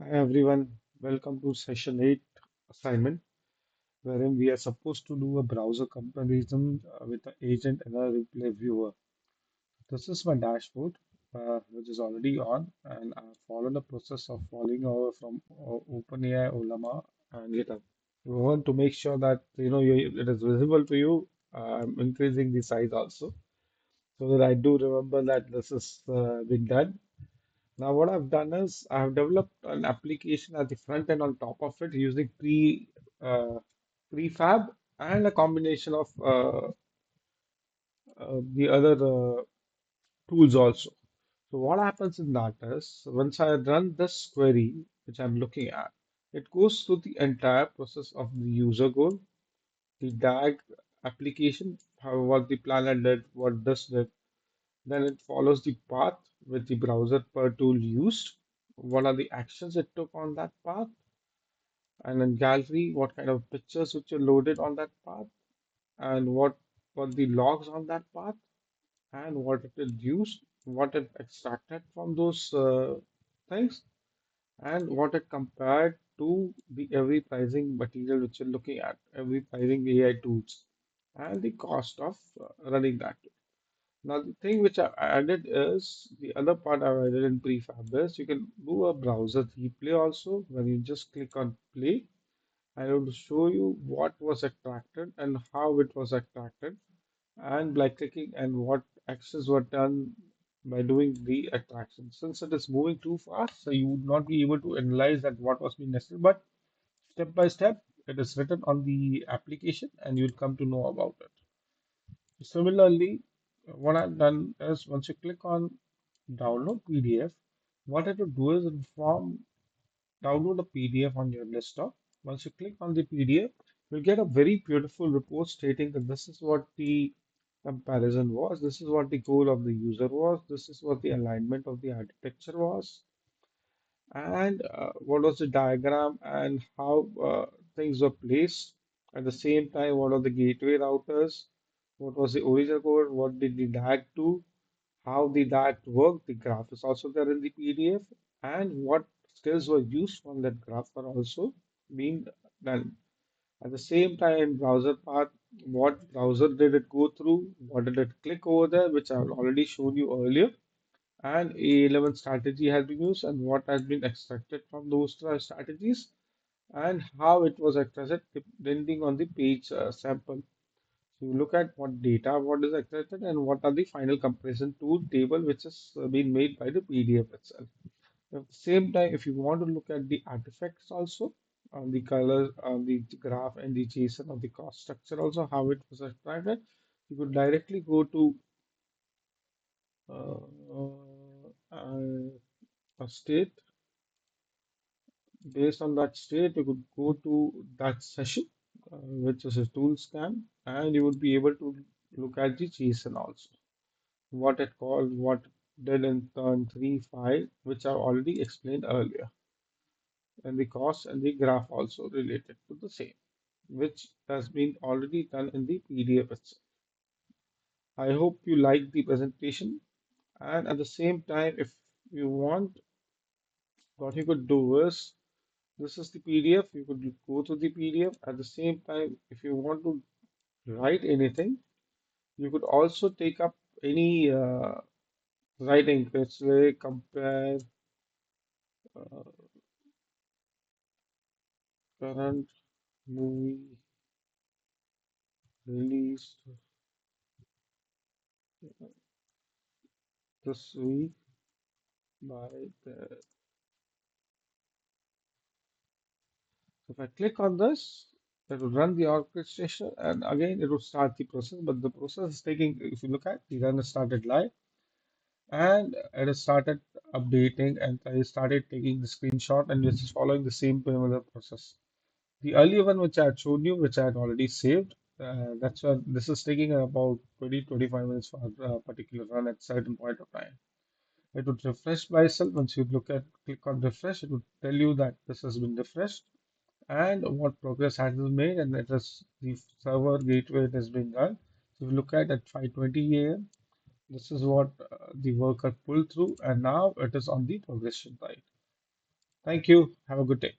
Hi everyone, welcome to session 8 assignment, wherein we are supposed to do a browser comparison with the agent and a replay viewer. This is my dashboard, which is already on, and I followed the process of following over from OpenAI, Olama, and GitHub. We want to make sure that it is visible to you. I'm increasing the size also, so that I do remember that this is been done. Now, what I've done is I have developed an application at the front end on top of it using prefab and a combination of the other tools also. So what happens in that is once I run this query, which I'm looking at, it goes through the entire process of the user goal, the DAG application, how what the planner did, what this did. Then it follows the path with the browser per tool used. What are the actions it took on that path? And in gallery, what kind of pictures which are loaded on that path? And what were the logs on that path? And what it is used, what it extracted from those things, and what it compared to the every pricing material which you're looking at, every pricing AI tools, and the cost of running that. Now, the thing which I added is the other part I've added in prefab is you can do a browser replay also when you just click on play. I will show you what was extracted and how it was extracted, and by clicking and what actions were done by doing the extraction. Since it is moving too fast, so you would not be able to analyze that what was being necessary, but step by step, it is written on the application and you'll come to know about it. Similarly, what I've done is once you click on download PDF, what it will do is inform download a PDF on your desktop. Once you click on the PDF, you'll get a very beautiful report stating that this is what the comparison was, this is what the goal of the user was, this is what the alignment of the architecture was, and what was the diagram and how things were placed. At the same time, what are the gateway routers, what was the original code, what did the DAG do, how the DAG worked, the graph is also there in the PDF, and what skills were used from that graph are also being done. At the same time, in browser path, what browser did it go through, what did it click over there, which I've already shown you earlier, and A11 strategy has been used and what has been extracted from those strategies and how it was extracted depending on the page sample. So you look at what data, what is extracted, and what are the final comparison tool table which has been made by the PDF itself. At the same time, if you want to look at the artifacts also, on the color, on the graph, and the JSON of the cost structure also, how it was extracted, you could directly go to a state. Based on that state, you could go to that session, which is a tool scan, and you would be able to look at the JSON also. What it called, what did in turn 3, 5, which I've already explained earlier, and the cost and the graph also related to the same, which has been already done in the PDF itself. I hope you like the presentation, and at the same time, if you want, what you could do is this is the PDF. You could go to the PDF. At the same time, if you want to write anything, you could also take up any writing. Let's say compare uh, current movie released this week by the. So if I click on this, it will run the orchestration, and again it will start the process. But the process is taking. If you look at the run started live, and it has started updating, and I started taking the screenshot, and this is following the same similar process. The earlier one which I had shown you, which I had already saved, that's why this is taking about 20-25 minutes for a particular run at certain point of time. It would refresh by itself. Once you click on refresh, it would tell you that this has been refreshed and what progress has been made, and it is the server gateway it has been done. So if you look at 5:20 a.m., this is what the worker pulled through, and now it is on the progression side. Thank you. Have a good day.